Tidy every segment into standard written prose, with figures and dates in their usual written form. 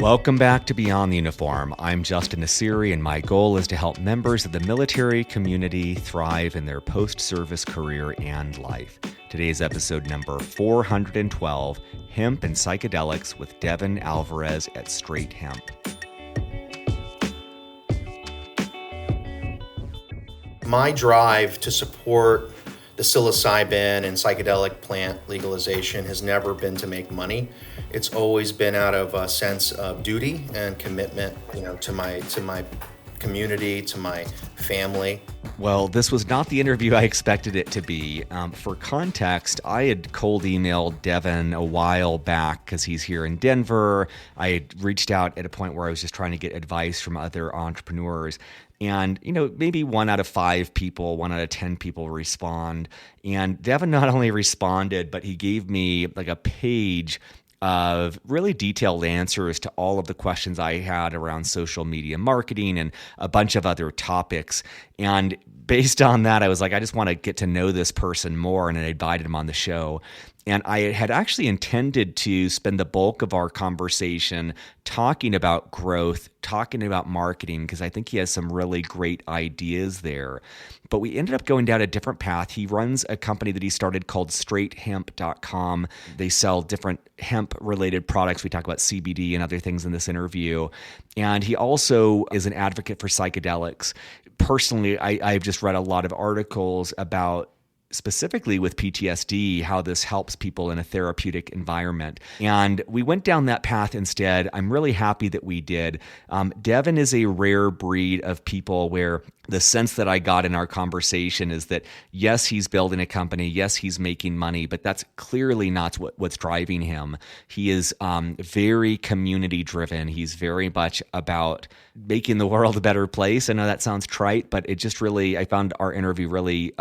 Welcome back to Beyond the Uniform. I'm Justin Nassiri, and my goal is to help members of the military community thrive in their post-service career and life. Today's episode number 412, Hemp and Psychedelics with Devin Alvarez at Straight Hemp. My drive to support the psilocybin and psychedelic plant legalization has never been to make money. It's always been out of a sense of duty and commitment, to my community, to my family. Well, this was not the interview I expected it to be. For context, I had cold emailed Devin a while back because he's here in Denver. I had reached out at a point where I was just trying to get advice from other entrepreneurs. And, maybe 1 out of 5 people, 1 out of 10 people respond. And Devin not only responded, but he gave me like a page of really detailed answers to all of the questions I had around social media marketing and a bunch of other topics. And based on that, I was like, I just want to get to know this person more, and I invited him on the show. And I had actually intended to spend the bulk of our conversation talking about growth, talking about marketing, because I think he has some really great ideas there. But we ended up going down a different path. He runs a company that he started called StraightHemp.com. They sell different hemp-related products. We talk about CBD and other things in this interview. And he also is an advocate for psychedelics. Personally, I've just read a lot of articles about specifically with PTSD, how this helps people in a therapeutic environment. And we went down that path instead. I'm really happy that we did. Devin is a rare breed of people where the sense that I got in our conversation is that, yes, he's building a company. Yes, he's making money, but that's clearly not what's driving him. He is very community driven. He's very much about making the world a better place. I know that sounds trite, but it just really, I found our interview really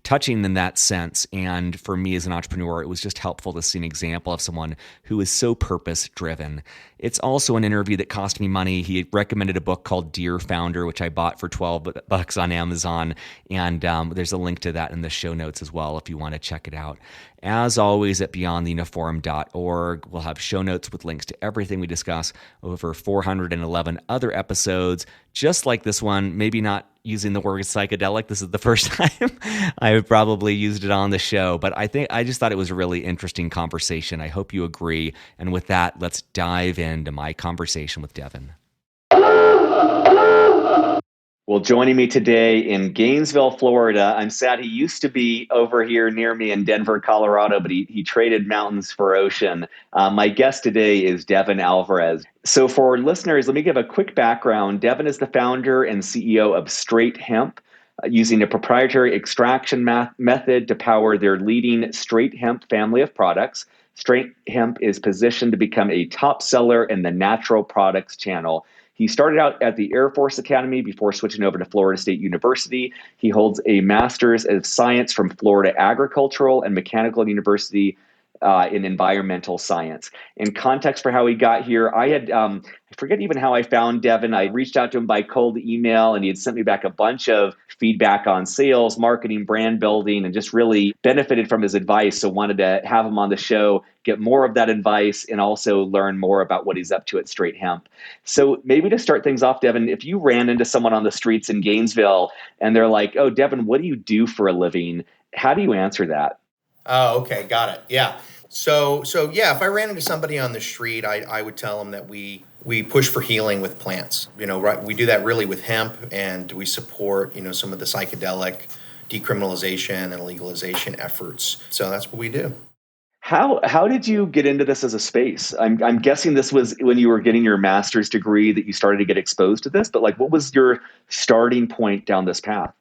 touching in that sense. And for me as an entrepreneur, it was just helpful to see an example of someone who is so purpose driven. It's also an interview that cost me money. He recommended a book called Dear Founder, which I bought for $12 on Amazon. And there's a link to that in the show notes as well if you want to check it out. As always, at beyondtheuniform.org, we'll have show notes with links to everything we discuss, over 411 other episodes, just like this one, maybe not using the word psychedelic. This is the first time I've probably used it on the show, but I just thought it was a really interesting conversation. I hope you agree. And with that, let's dive into my conversation with Devin. Well, joining me today in Gainesville, Florida. I'm sad he used to be over here near me in Denver, Colorado, but he traded mountains for ocean. My guest today is Devin Alvarez. So for listeners, let me give a quick background. Devin is the founder and CEO of Straight Hemp, using a proprietary extraction method to power their leading Straight Hemp family of products. Straight Hemp is positioned to become a top seller in the natural products channel. He started out at the Air Force Academy before switching over to Florida State University. He holds a Master's of Science from Florida Agricultural and Mechanical University in environmental science. In context for how he got here, I forget even how I found Devin. I reached out to him by cold email, and he had sent me back a bunch of feedback on sales, marketing, brand building, and just really benefited from his advice. So wanted to have him on the show, get more of that advice, and also learn more about what he's up to at Straight Hemp. So maybe to start things off, Devin, if you ran into someone on the streets in Gainesville and they're like, "Oh, Devin, what do you do for a living?" How do you answer that? Oh, okay. Got it. Yeah. So yeah, if I ran into somebody on the street, I would tell them that we push for healing with plants. Right? We do that really with hemp, and we support, some of the psychedelic decriminalization and legalization efforts. So that's what we do. How did you get into this as a space? I'm guessing this was when you were getting your master's degree that you started to get exposed to this, but what was your starting point down this path?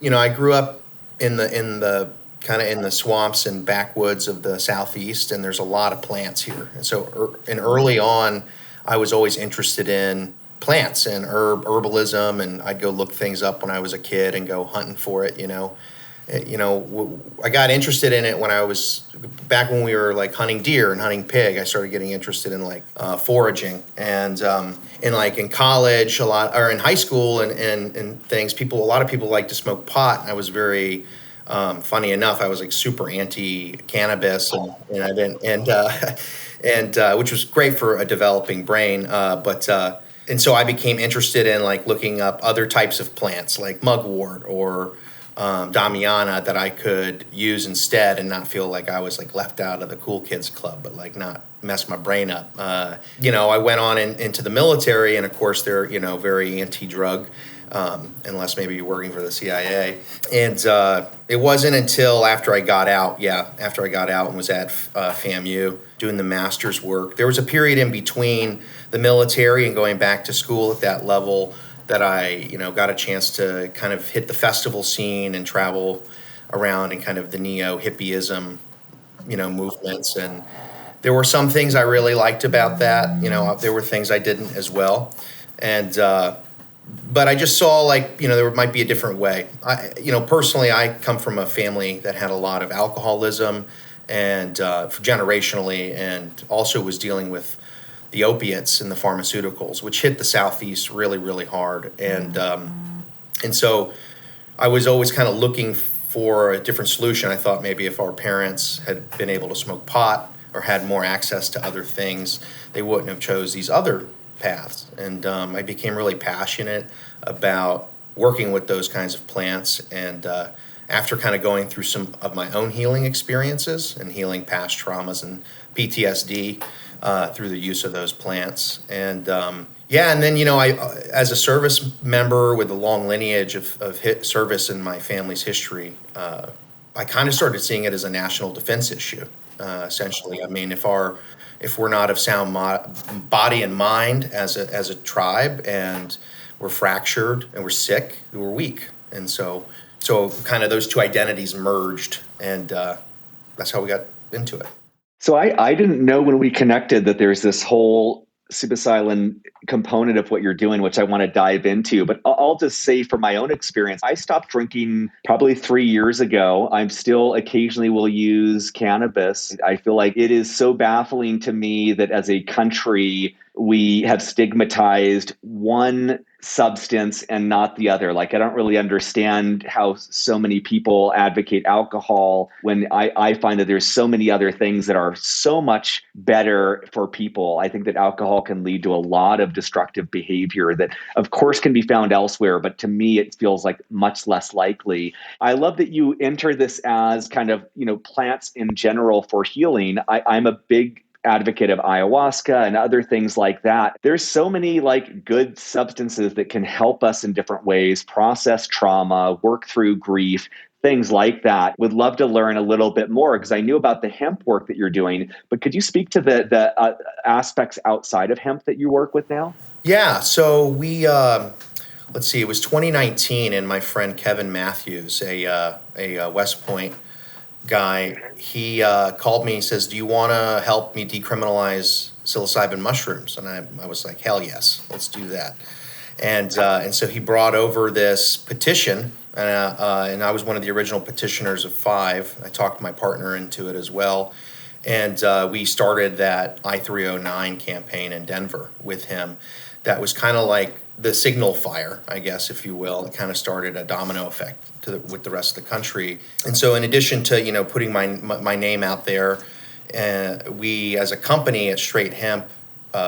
I grew up in the kind of in the swamps and backwoods of the Southeast, and there's a lot of plants here. And so early on, I was always interested in plants and herbalism, and I'd go look things up when I was a kid and go hunting for it, I got interested in it when I was back when we were hunting deer and hunting pig. I started getting interested in foraging, and in college or in high school and things, a lot of people like to smoke pot. I was very funny enough, I was super anti-cannabis, and I didn't. And and which was great for a developing brain. And so I became interested in like looking up other types of plants like mugwort or Damiana that I could use instead and not feel like I was like left out of the cool kids club, but like not mess my brain up. I went on into the military, and of course they're very anti-drug, unless maybe you're working for the CIA. And it wasn't until after I got out and was at FAMU doing the master's work. There was a period in between the military and going back to school at that level that I, got a chance to kind of hit the festival scene and travel around in kind of the neo-hippieism, movements. And there were some things I really liked about that. There were things I didn't as well. And, but I just saw like, there might be a different way. Personally, I come from a family that had a lot of alcoholism and generationally, and also was dealing with the opiates and the pharmaceuticals, which hit the Southeast really, really hard. And so I was always kind of looking for a different solution. I thought maybe if our parents had been able to smoke pot or had more access to other things, they wouldn't have chose these other paths. And I became really passionate about working with those kinds of plants. And after kind of going through some of my own healing experiences and healing past traumas and PTSD through the use of those plants. And and then, I, as a service member with a long lineage of service in my family's history, I kind of started seeing it as a national defense issue, essentially. I mean, if we're not of sound body and mind as a tribe, and we're fractured and we're sick, we're weak. And so kind of those two identities merged, and that's how we got into it. So I didn't know when we connected that there's this whole psilocybin component of what you're doing, which I want to dive into. But I'll just say from my own experience, I stopped drinking probably 3 years ago. I'm still occasionally will use cannabis. I feel like it is so baffling to me that as a country, we have stigmatized one substance and not the other. Like, I don't really understand how so many people advocate alcohol when I find that there's so many other things that are so much better for people. I think that alcohol can lead to a lot of destructive behavior that, of course, can be found elsewhere, but to me, it feels like much less likely. I love that you enter this as kind of, plants in general for healing. I'm a big advocate of ayahuasca and other things like that. There's so many like good substances that can help us in different ways, process trauma, work through grief, things like that. Would love to learn a little bit more because I knew about the hemp work that you're doing, but could you speak to the aspects outside of hemp that you work with now? Yeah, so we, let's see, it was 2019, and my friend Kevin Matthews, a West Point guy, he called me and says, do you want to help me decriminalize psilocybin mushrooms? And I was like, hell yes, let's do that. And so he brought over this petition, and I was one of the original petitioners of 5. I talked my partner into it as well. And we started that I-309 campaign in Denver with him. That was kind of like the signal fire, I guess, if you will. It kind of started a domino effect with the rest of the country. And so in addition to, putting my name out there, we as a company at Straight Hemp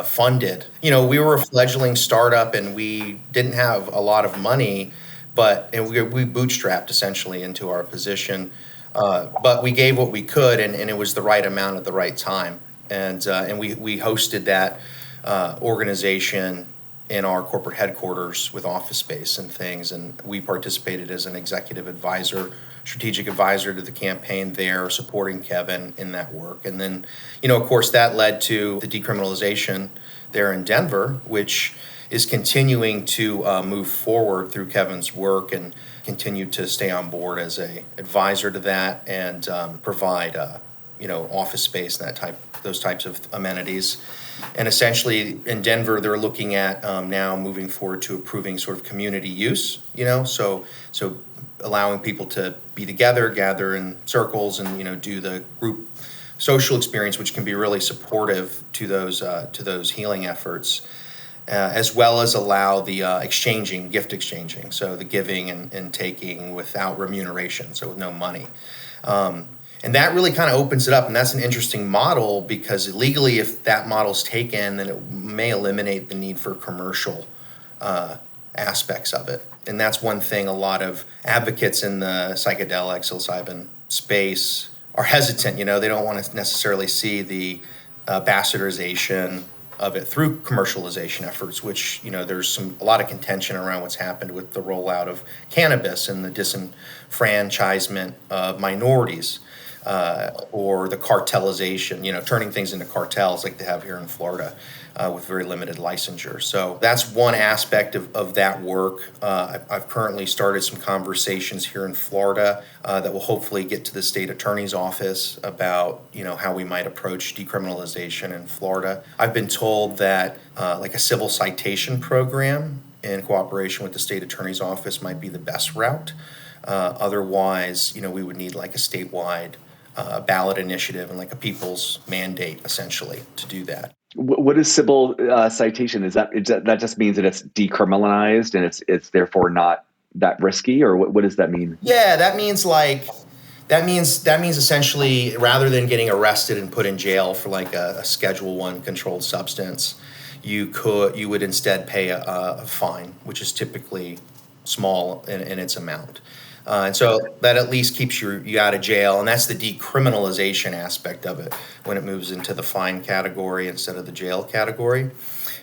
funded. We were a fledgling startup and we didn't have a lot of money, and we bootstrapped essentially into our position. But we gave what we could, and it was the right amount at the right time. And we hosted that organization in our corporate headquarters with office space and things. And we participated as an executive advisor, strategic advisor to the campaign there, supporting Kevin in that work. And then, of course, that led to the decriminalization there in Denver, which is continuing to move forward through Kevin's work, and continue to stay on board as a advisor to that, and provide office space and those types of amenities. And essentially in Denver, they're looking at now moving forward to approving sort of community use, so allowing people to be together, gather in circles, and do the group social experience, which can be really supportive to those healing efforts. As well as allow the gift exchanging, so the giving and taking without remuneration, so with no money. And that really kind of opens it up. And that's an interesting model because legally, if that model's taken, then it may eliminate the need for commercial aspects of it. And that's one thing a lot of advocates in the psychedelic psilocybin space are hesitant. You know, they don't want to necessarily see the bastardization of it through commercialization efforts, which, you know, there's a lot of contention around what's happened with the rollout of cannabis and the disenfranchisement of minorities, or the cartelization, you know, turning things into cartels like they have here in Florida with very limited licensure. So that's one aspect of that work. I've currently started some conversations here in Florida that will hopefully get to the state attorney's office about, you know, how we might approach decriminalization in Florida. I've been told that like a civil citation program in cooperation with the state attorney's office might be the best route. Otherwise, you know, we would need like a statewide ballot initiative and like a people's mandate essentially to do that. What is civil citation? Is that just means that it's decriminalized and it's therefore not that risky, or what does that mean? Yeah, that means essentially rather than getting arrested and put in jail for like a Schedule 1 controlled substance, you would instead pay a fine, which is typically small in its amount. And so that at least keeps you out of jail, and that's the decriminalization aspect of it when it moves into the fine category instead of the jail category.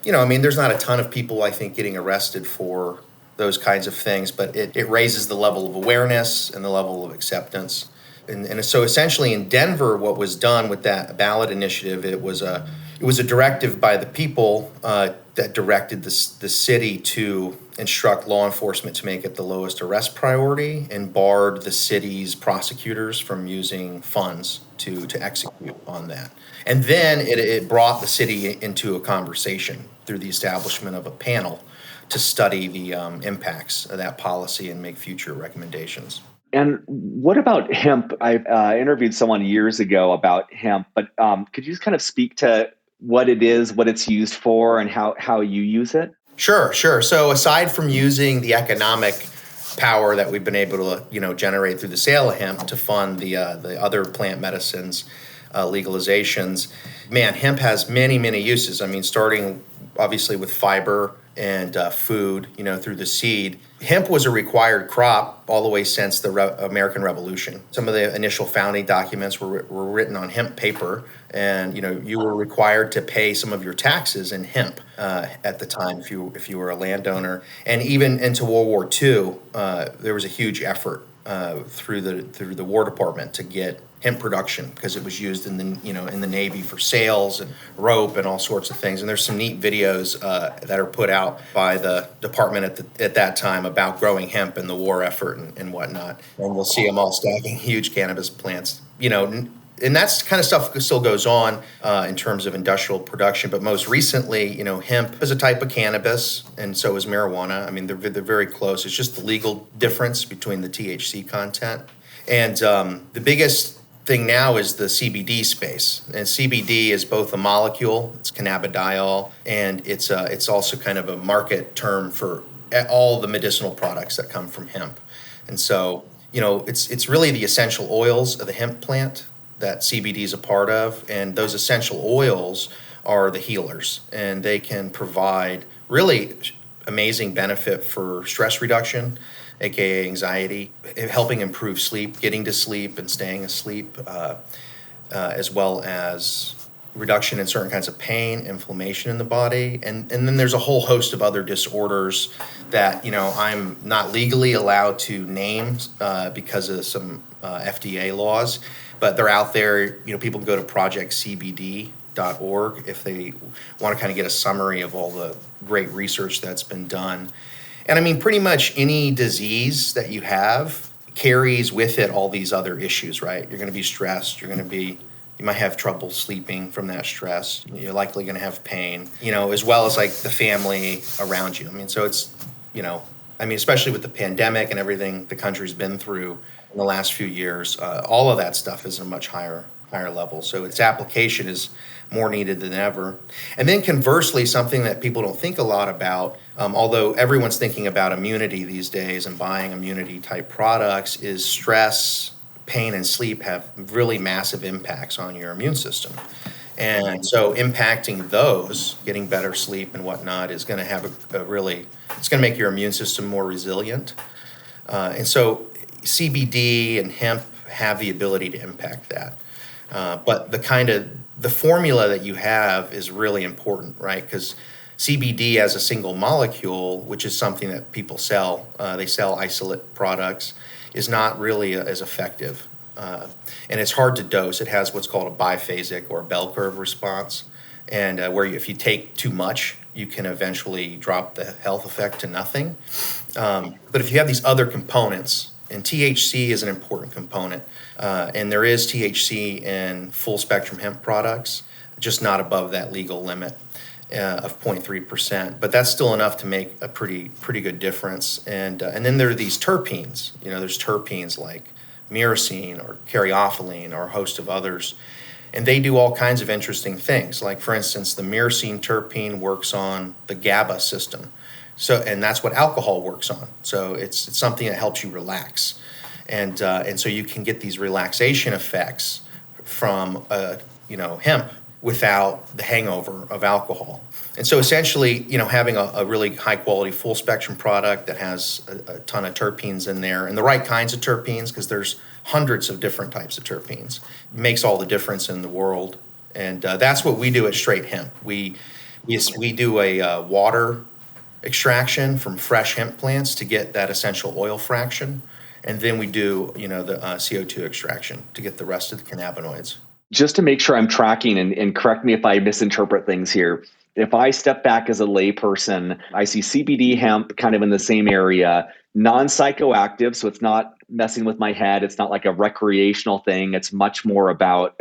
You know, I mean, there's not a ton of people, I think, getting arrested for those kinds of things, but it raises the level of awareness and the level of acceptance. And so essentially in Denver, what was done with that ballot initiative, it was a directive by the people that directed the city to instruct law enforcement to make it the lowest arrest priority and barred the city's prosecutors from using funds to execute on that. And then it brought the city into a conversation through the establishment of a panel to study the impacts of that policy and make future recommendations. And what about hemp? I interviewed someone years ago about hemp, but could you just kind of speak to what it is, what it's used for, and how you use it? Sure. So aside from using the economic power that we've been able to, you know, generate through the sale of hemp to fund the other plant medicines legalizations, man, hemp has many, many uses. I mean, starting obviously with fiber and food, you know, through the seed. Hemp was a required crop all the way since the American Revolution. Some of the initial founding documents were written on hemp paper, and you know, you were required to pay some of your taxes in hemp at the time if you were a landowner. And even into World War II, there was a huge effort through the War Department to get hemp production because it was used in the Navy for sails and rope and all sorts of things. And there's some neat videos that are put out by the department at that time about growing hemp and the war effort and whatnot. And we'll see them all stacking huge cannabis plants, you know. And that's kind of stuff still goes on in terms of industrial production. But most recently, you know, hemp is a type of cannabis, and so is marijuana. I mean, they're very close. It's just the legal difference between the THC content. And the biggest thing now is the CBD space. And CBD is both a molecule, it's cannabidiol, and it's also kind of a market term for all the medicinal products that come from hemp. And so, you know, it's really the essential oils of the hemp plant that CBD is a part of, and those essential oils are the healers, and they can provide really amazing benefit for stress reduction, aka anxiety, helping improve sleep, getting to sleep and staying asleep, as well as reduction in certain kinds of pain, inflammation in the body, and then there's a whole host of other disorders that, you know, I'm not legally allowed to name because of some FDA laws, but they're out there. You know, people can go to projectcbd.org if they want to kind of get a summary of all the great research that's been done. And I mean, pretty much any disease that you have carries with it all these other issues, right? You're going to be stressed. You might have trouble sleeping from that stress. You're likely going to have pain, you know, as well as like the family around you. I mean, so it's, you know, I mean, especially with the pandemic and everything the country's been through in the last few years, all of that stuff is a much higher level. So its application is more needed than ever. And then conversely, something that people don't think a lot about, although everyone's thinking about immunity these days and buying immunity type products, is stress, pain, and sleep have really massive impacts on your immune system. And so impacting those, getting better sleep and whatnot, is going to have it's going to make your immune system more resilient. And so CBD and hemp have the ability to impact that. But the formula that you have is really important, right? Because CBD as a single molecule, which is something that people sell, they sell isolate products, is not really as effective. And it's hard to dose. It has what's called a biphasic or bell curve response. And if you take too much, you can eventually drop the health effect to nothing. But if you have these other components, and THC is an important component, and there is THC in full spectrum hemp products, just not above that legal limit of 0.3%. But that's still enough to make a pretty good difference. And then there are these terpenes. There's terpenes like myrcene or caryophyllene or a host of others. And they do all kinds of interesting things. Like, for instance, the myrcene terpene works on the GABA system. And that's what alcohol works on. So it's something that helps you relax. And so you can get these relaxation effects from hemp without the hangover of alcohol. And so essentially, having a really high quality full spectrum product that has a ton of terpenes in there, and the right kinds of terpenes, because there's hundreds of different types of terpenes, makes all the difference in the world. And that's what we do at Straight Hemp. We do a water extraction from fresh hemp plants to get that essential oil fraction, and then we do the CO2 extraction to get the rest of the cannabinoids. Just to make sure I'm tracking, and correct me if I misinterpret things here. If I step back as a layperson, I see CBD hemp kind of in the same area, non-psychoactive, so it's not messing with my head. It's not like a recreational thing. It's much more about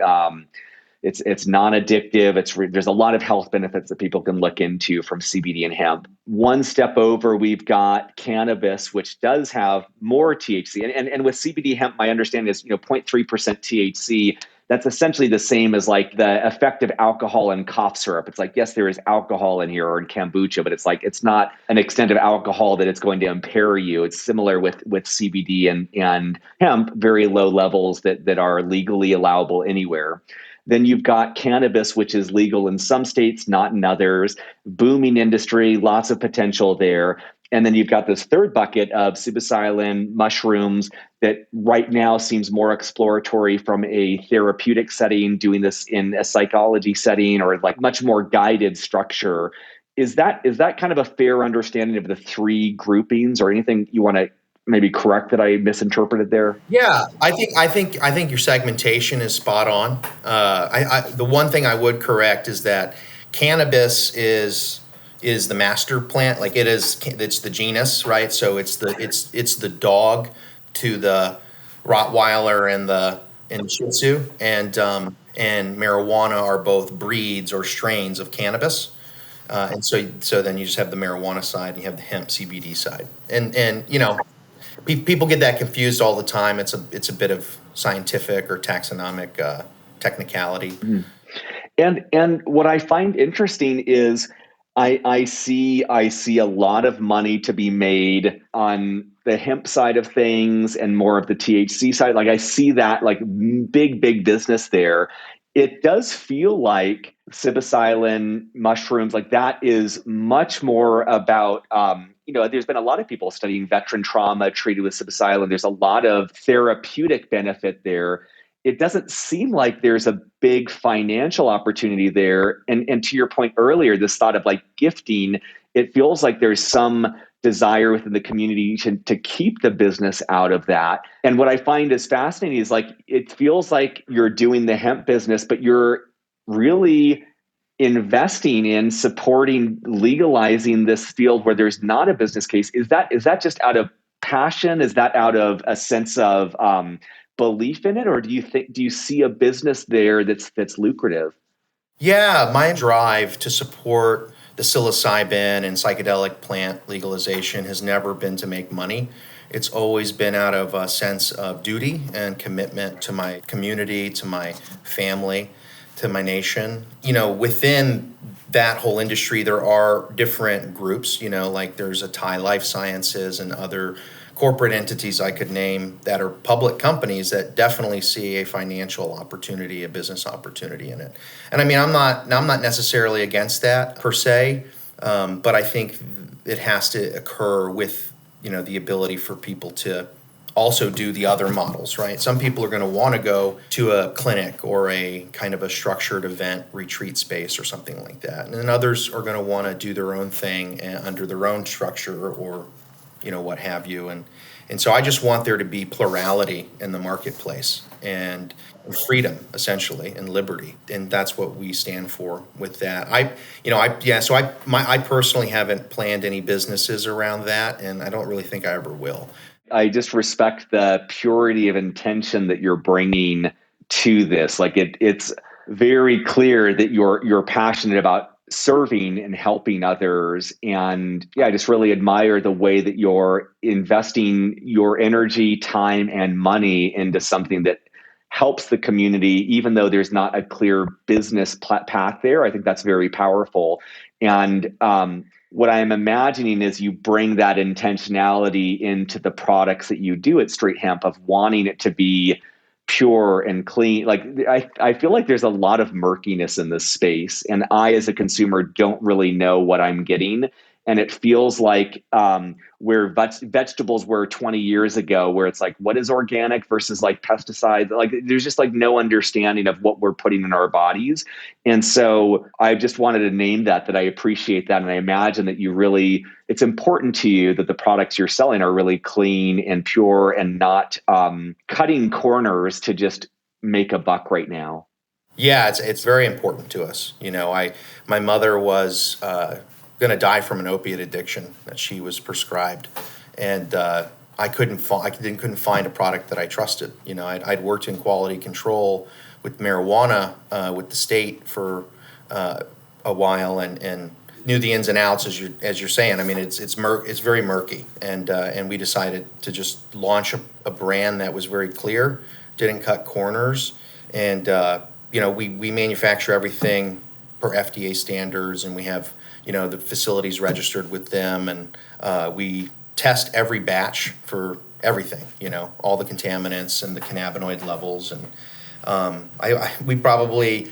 it's non-addictive. There's a lot of health benefits that people can look into from CBD and hemp. One step over, we've got cannabis, which does have more THC. And with CBD hemp, my understanding is 0.3% THC. That's essentially the same as like the effect of alcohol in cough syrup. It's like, yes, there is alcohol in here or in kombucha, but it's not an extent of alcohol that it's going to impair you. It's similar with CBD and hemp, very low levels that are legally allowable anywhere. Then you've got cannabis, which is legal in some states, not in others. Booming industry, lots of potential there. And then you've got this third bucket of psilocybin, mushrooms, that right now seems more exploratory from a therapeutic setting, doing this in a psychology setting or like much more guided structure. Is that kind of a fair understanding of the three groupings, or anything you want to maybe correct that I misinterpreted there? Yeah, I think your segmentation is spot on. The one thing I would correct is that cannabis is the master plant. Like it's the genus, right? So it's the dog to the Rottweiler and the Shih Tzu, and marijuana are both breeds or strains of cannabis. And so then you just have the marijuana side and you have the hemp CBD side, and people get that confused all the time. It's a bit of scientific or taxonomic technicality. Mm. And what I find interesting is I see a lot of money to be made on the hemp side of things and more of the THC side. Like I see that like big business there. It does feel like psilocybin, mushrooms, like that is much more about, there's been a lot of people studying veteran trauma treated with psilocybin. There's a lot of therapeutic benefit there. It doesn't seem like there's a big financial opportunity there. And to your point earlier, this thought of like gifting, it feels like there's some desire within the community to keep the business out of that. And what I find is fascinating is like, it feels like you're doing the hemp business, but you're really investing in supporting legalizing this field where there's not a business case. Is that just out of passion? Is that out of a sense of belief in it, or do you see a business there that's lucrative? Yeah, my drive to support the psilocybin and psychedelic plant legalization has never been to make money. It's always been out of a sense of duty and commitment to my community, to my family, to my nation. Within that whole industry, there are different groups, like there's a Thai Life Sciences and other corporate entities I could name that are public companies that definitely see a financial opportunity, a business opportunity in it. And I mean, I'm not necessarily against that per se, but I think it has to occur with, the ability for people to also do the other models, right? Some people are going to want to go to a clinic or a kind of a structured event retreat space or something like that. And then others are going to want to do their own thing under their own structure or, what have you. And so I just want there to be plurality in the marketplace and freedom, essentially, and liberty. And that's what we stand for with that. I personally haven't planned any businesses around that, and I don't really think I ever will. I just respect the purity of intention that you're bringing to this. Like it's very clear that you're passionate about serving and helping others. And I just really admire the way that you're investing your energy, time, and money into something that helps the community, even though there's not a clear business path there. I think that's very powerful. And what I'm imagining is you bring that intentionality into the products that you do at Straight Hemp of wanting it to be pure and clean. Like I feel like there's a lot of murkiness in this space, and I, as a consumer, don't really know what I'm getting. And it feels like where vegetables were 20 years ago, where it's like, what is organic versus like pesticides? Like there's just like no understanding of what we're putting in our bodies. And so I just wanted to name that I appreciate that. And I imagine that it's important to you that the products you're selling are really clean and pure and not cutting corners to just make a buck right now. Yeah, it's very important to us. My mother was going to die from an opiate addiction that she was prescribed, and I couldn't find a product that I trusted. I'd worked in quality control with marijuana with the state for a while, and knew the ins and outs, as you're saying. I mean, it's very murky, and we decided to just launch a brand that was very clear, didn't cut corners, and we manufacture everything per FDA standards, and we have the facilities registered with them, and we test every batch for everything, all the contaminants and the cannabinoid levels, and we probably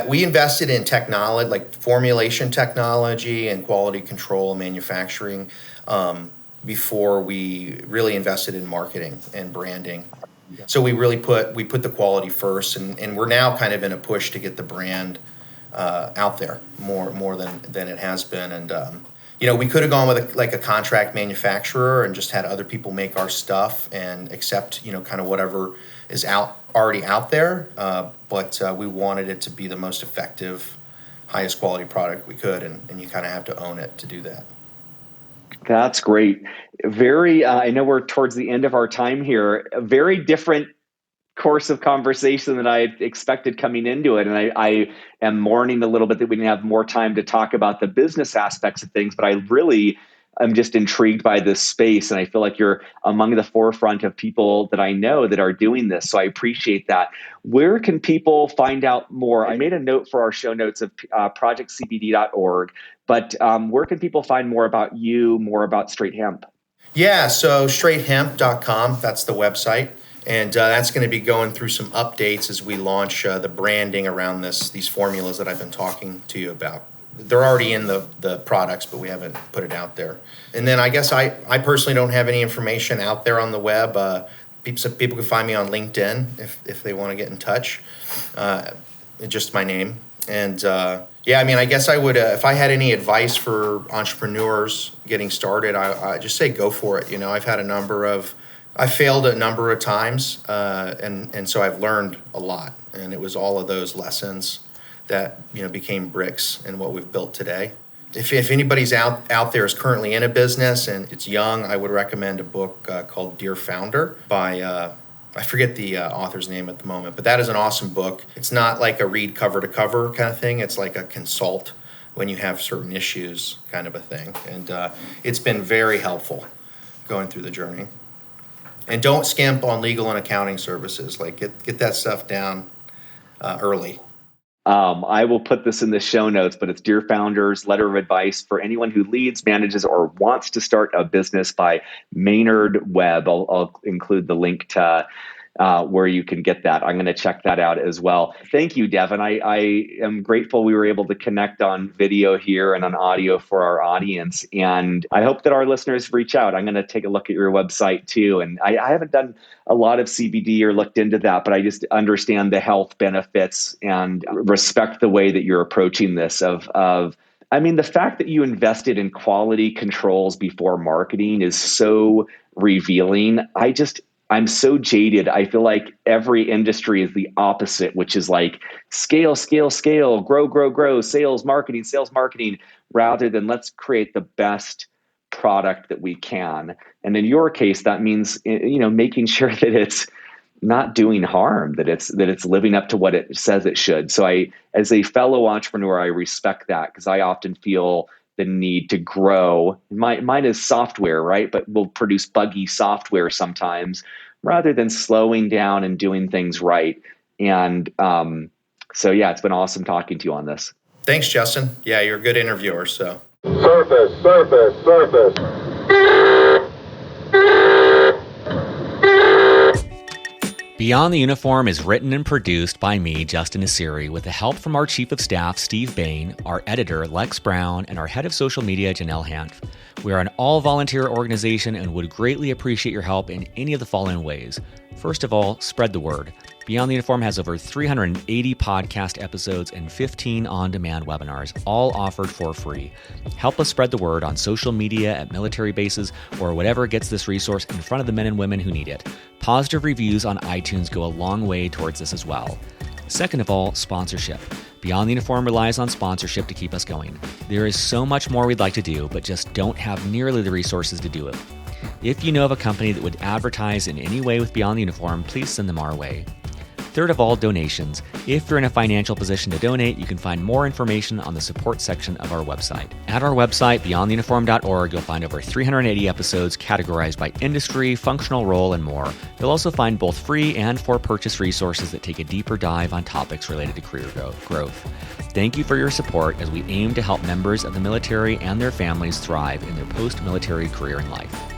we invested in technology, like formulation technology and quality control and manufacturing, before we really invested in marketing and branding. So we really put the quality first, and we're now kind of in a push to get the brand out there more than it has been. And we could have gone with a contract manufacturer and just had other people make our stuff and accept kind of whatever is already out there, but we wanted it to be the most effective, highest quality product we could, and you kind of have to own it to do that. That's great. Very, I know we're towards the end of our time here. A very different course of conversation than I expected coming into it. And I am mourning a little bit that we didn't have more time to talk about the business aspects of things, but I really am just intrigued by this space. And I feel like you're among the forefront of people that I know that are doing this. So I appreciate that. Where can people find out more? I made a note for our show notes of projectcbd.org, but where can people find more about you, more about Straight Hemp? Yeah, so straighthemp.com, that's the website. And that's going to be going through some updates as we launch the branding around these formulas that I've been talking to you about. They're already in the products, but we haven't put it out there. And then I guess I personally don't have any information out there on the web. People can find me on LinkedIn if they want to get in touch. Just my name. And I mean, I guess I would, if I had any advice for entrepreneurs getting started, I just say go for it. I failed a number of times, and so I've learned a lot. And it was all of those lessons that became bricks in what we've built today. If anybody's out there is currently in a business and it's young, I would recommend a book called Dear Founder by I forget the author's name at the moment, but that is an awesome book. It's not like a read cover to cover kind of thing. It's like a consult when you have certain issues kind of a thing, and it's been very helpful going through the journey. And don't skimp on legal and accounting services. Like get that stuff down early. I will put this in the show notes, but it's Dear Founders, Letter of Advice for anyone who leads, manages, or wants to start a business by Maynard Webb. I'll include the link to where you can get that. I'm going to check that out as well. Thank you, Devin. I am grateful we were able to connect on video here and on audio for our audience. And I hope that our listeners reach out. I'm going to take a look at your website too. And I haven't done a lot of CBD or looked into that, but I just understand the health benefits and respect the way that you're approaching this I mean, the fact that you invested in quality controls before marketing is so revealing. I'm so jaded. I feel like every industry is the opposite, which is like scale, scale, scale, grow, grow, grow, sales, marketing, rather than let's create the best product that we can. And in your case, that means, making sure that it's not doing harm, that it's living up to what it says it should. So as a fellow entrepreneur, I respect that, because I often feel the need to grow. Mine is software, right? But we'll produce buggy software sometimes rather than slowing down and doing things right. And so, yeah, it's been awesome talking to you on this. Thanks, Justin. Yeah, you're a good interviewer. So surface. Beyond the Uniform is written and produced by me, Justin Asiri, with the help from our Chief of Staff, Steve Bain, our editor, Lex Brown, and our Head of Social Media, Janelle Hanf. We are an all-volunteer organization and would greatly appreciate your help in any of the following ways. First of all, spread the word. Beyond the Uniform has over 380 podcast episodes and 15 on-demand webinars, all offered for free. Help us spread the word on social media, at military bases, or whatever gets this resource in front of the men and women who need it. Positive reviews on iTunes go a long way towards this as well. Second of all, sponsorship. Beyond the Uniform relies on sponsorship to keep us going. There is so much more we'd like to do, but just don't have nearly the resources to do it. If you know of a company that would advertise in any way with Beyond the Uniform, please send them our way. Third of all, donations. If you're in a financial position to donate, you can find more information on the support section of our website. At our website, beyondtheuniform.org, you'll find over 380 episodes categorized by industry, functional role, and more. You'll also find both free and for-purchase resources that take a deeper dive on topics related to career growth. Thank you for your support as we aim to help members of the military and their families thrive in their post-military career and life.